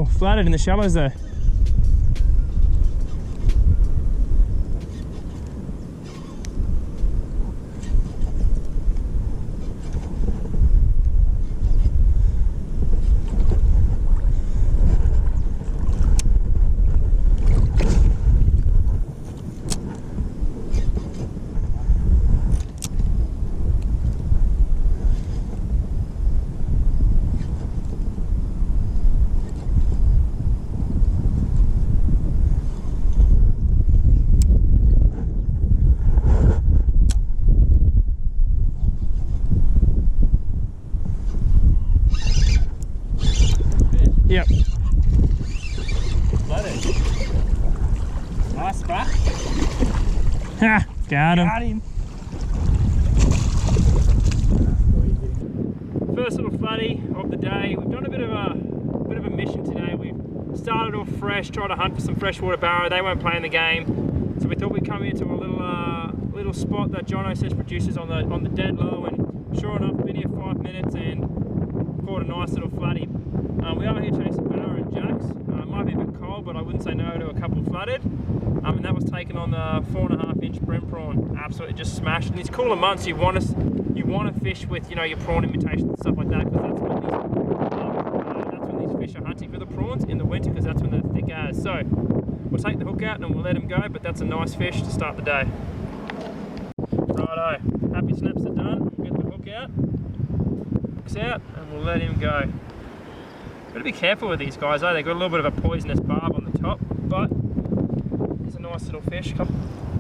more flathead in the shallows though. Yep. Flathead. Nice back. Ha! Got him. Got him. First little flatty of the day. We've done a bit of a mission today. We've started off fresh, tried to hunt for some freshwater barra. They weren't playing the game, so we thought we'd come into a little spot that Jono says produces on the dead low. And sure enough, been here 5 minutes and caught a nice little flatty. We are here chasing barra and jacks. It might be a bit cold, but I wouldn't say no to a couple flathead. And that was taken on the 4.5-inch brim prawn. Absolutely just smashed. In these cooler months, you want to fish with, you know, your prawn imitations and stuff like that, because that's when these fish are hunting for the prawns in the winter, because that's when they're thick as. So we'll take the hook out and we'll let him go. But that's a nice fish to start the day. Righto, happy snaps are done. Get the hook out, hooks out, and we'll let him go. Gotta be careful with these guys, eh? They've got a little bit of a poisonous barb on the top, but it's a nice little fish.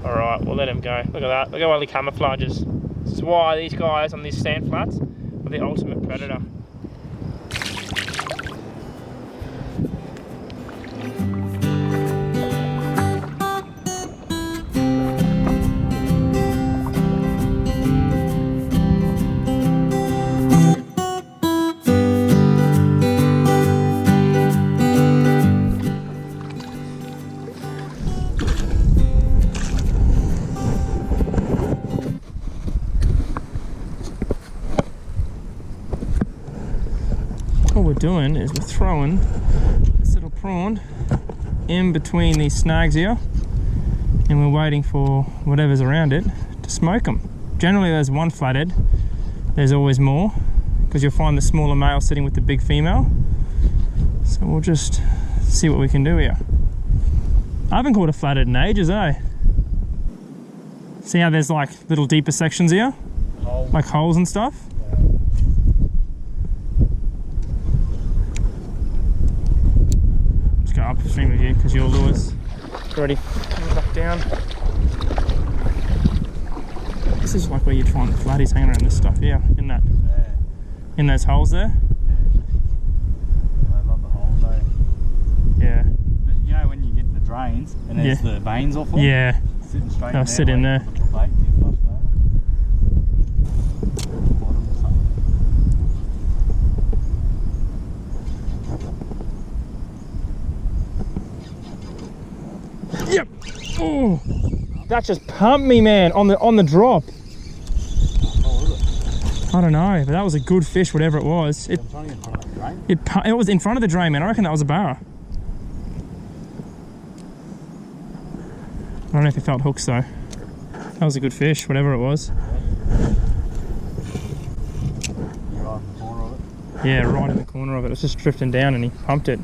Alright, we'll let him go. Look at that. Look how well he camouflages. This is why these guys on these sand flats are the ultimate predator. What we're doing is we're throwing this little prawn in between these snags here, and we're waiting for whatever's around it to smoke them. Generally there's one flathead, there's always more, because you'll find the smaller male sitting with the big female. So we'll just see what we can do here. I haven't caught a flathead in ages, eh? See how there's like little deeper sections here? Like holes and stuff? Go upstream with you because your lure's already coming back down. This is like where you'd find the flatties hanging around this stuff here, in those holes there. Yeah. I love the holes though. Yeah. But you know when you get the drains and there's the veins all full? Yeah. Sitting straight They'll sit in there. Yep. Oh, that just pumped me, man, on the drop. I don't know, but that was a good fish, whatever it was. It was in front of the drain, man. I reckon that was a barra. I don't know if it felt hooks though. That was a good fish, whatever it was. You're right in the corner of it? Yeah, right in the corner of it. It was just drifting down and he pumped it.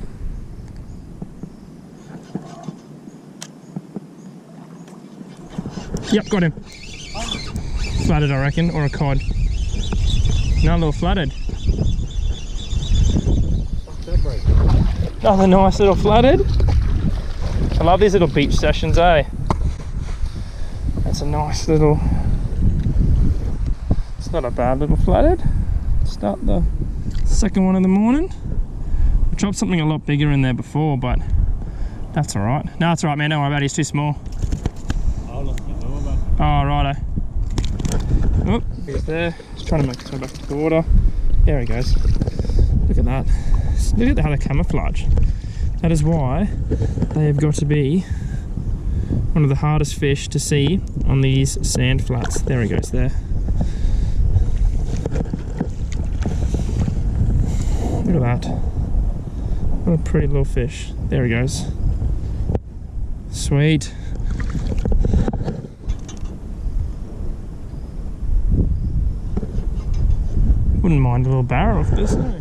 Yep, got him. Flathead, I reckon, or a cod. Another little flathead. Another nice little flathead. I love these little beach sessions, eh? That's a nice little... It's not a bad little flathead. Start the second one of the morning. I dropped something a lot bigger in there before, but that's alright. No, it's alright, man. Don't worry about it. He's too small. Oh, righto. Oh, he's there. Just trying to make his way back to the water. There he goes. Look at that. Look at how they camouflage. That is why they have got to be one of the hardest fish to see on these sand flats. There he goes there. Look at that. What a pretty little fish. There he goes. Sweet. Wouldn't mind a little barra off this, eh?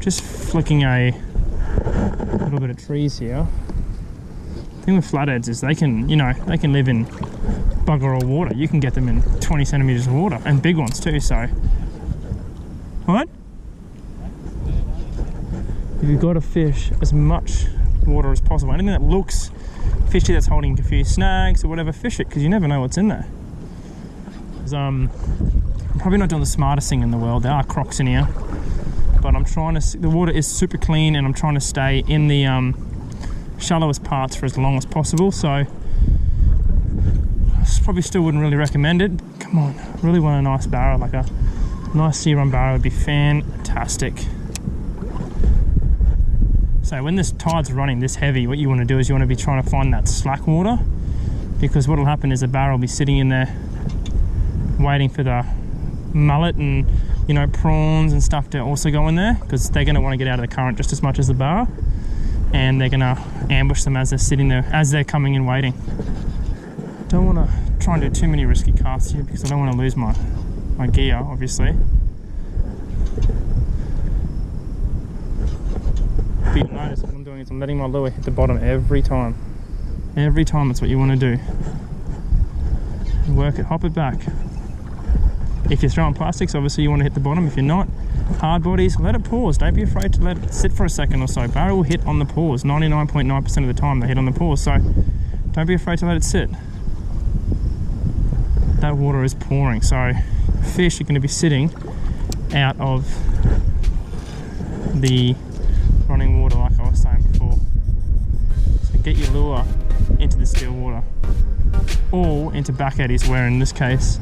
Just flicking a little bit of trees here. The thing with flatheads is they can, they can live in bugger all water. You can get them in 20 centimeters of water, and big ones too, so. What? You've got to fish as much water as possible. Anything that looks fishy, that's holding a few snags or whatever, fish it, because you never know what's in there. I'm probably not doing the smartest thing in the world. There are crocs in here, but I'm trying to, the water is super clean, and I'm trying to stay in the shallowest parts for as long as possible, so I probably still wouldn't really recommend it. Come on, I really want a nice barra, like a nice sea run barra would be fantastic. So when this tide's running this heavy, what you want to do is you want to be trying to find that slack water, because what will happen is the barra will be sitting in there waiting for the mullet and prawns and stuff to also go in there, because they're going to want to get out of the current just as much as the barra, and they're going to ambush them as they're sitting there, as they're coming in waiting. Don't want to try and do too many risky casts here, because I don't want to lose my gear, obviously. But you'll notice what I'm doing is I'm letting my lure hit the bottom every time. Every time, that's what you want to do. Work it, hop it back. If you're throwing plastics, obviously you want to hit the bottom. If you're not, hard bodies, let it pause. Don't be afraid to let it sit for a second or so. Barra will hit on the pause. 99.9% of the time they hit on the pause, so don't be afraid to let it sit. That water is pouring, so fish are going to be sitting out of the running water, like I was saying before. So get your lure into the still water, or into back eddies, where in this case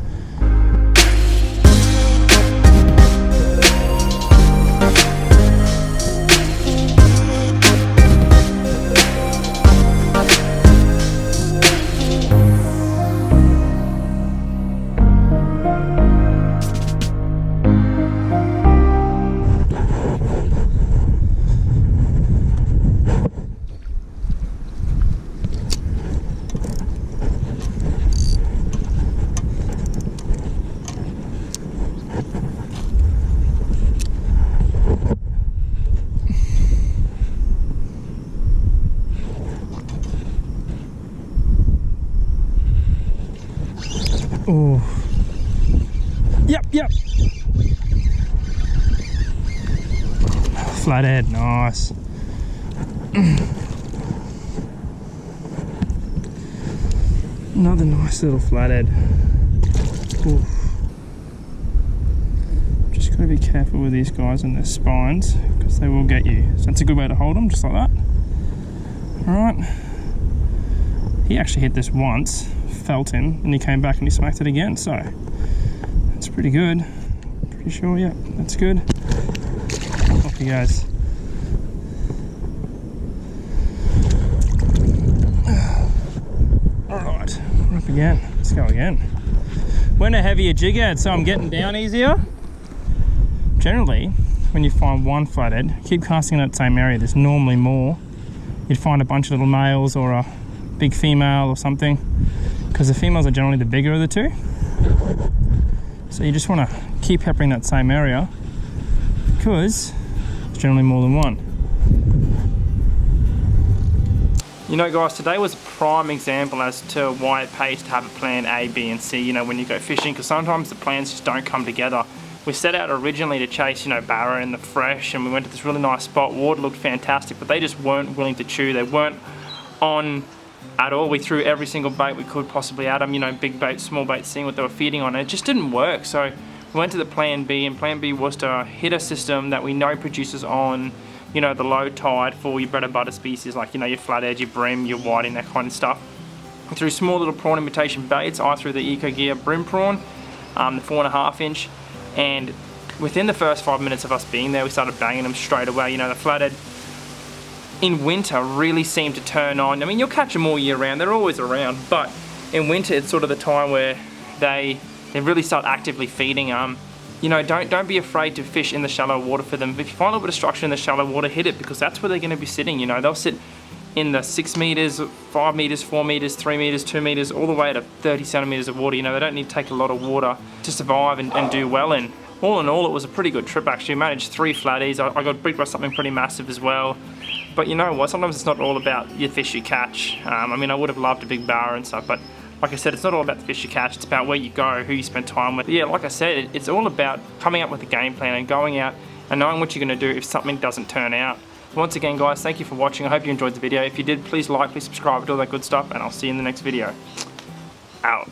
oh, yep. Flathead, nice. Another nice little flathead. Ooh. Just gotta be careful with these guys and their spines, because they will get you. So that's a good way to hold them, just like that. Alright. He actually hit this once, felt him, and he came back and he smacked it again, so that's pretty good. Pretty sure, yeah, that's good. Off he goes. Alright, we're up again. Let's go again. Went a heavier jig head, so I'm getting down easier. Generally, when you find one flathead, keep casting in that same area. There's normally more. You'd find a bunch of little males or a big female or something, because the females are generally the bigger of the two. So you just want to keep peppering that same area, because it's generally more than one. Guys, today was a prime example as to why it pays to have a plan A, B and C, when you go fishing, because sometimes the plans just don't come together. We set out originally to chase, barra in the fresh, and we went to this really nice spot. Water looked fantastic, but they just weren't willing to chew. They weren't on at all. We threw every single bait we could possibly at them, big bait, small bait, seeing what they were feeding on. It just didn't work. So we went to the plan B, and plan B was to hit a system that we know produces on, the low tide for your bread and butter species, like, your flathead, your brim, your whiting, that kind of stuff. We threw small little prawn imitation baits. I threw the Eco Gear brim prawn, the 4.5 inch, and within the first 5 minutes of us being there, we started banging them straight away. The flathead in winter really seem to turn on. I mean, you'll catch them all year round, they're always around, but in winter it's sort of the time where they really start actively feeding. you know, don't be afraid to fish in the shallow water for them. If you find a little bit of structure in the shallow water, hit it, because that's where they're going to be sitting. You know, they'll sit in the 6 meters, 5 meters, 4 meters, 3 meters, 2 meters, all the way to 30 centimeters of water. You know, they don't need to take a lot of water to survive and do well in. All in all, it was a pretty good trip actually. I managed 3 flatties. I got beat by something pretty massive as well. But you know what, sometimes it's not all about your fish you catch. I mean, I would have loved a big barra and stuff, but like I said, it's not all about the fish you catch, it's about where you go, who you spend time with. Yeah, like I said, it's all about coming up with a game plan and going out and knowing what you're going to do if something doesn't turn out. Once again guys, thank you for watching. I hope you enjoyed the video. If you did, please like, please subscribe, do all that good stuff, and I'll see you in the next video. Out.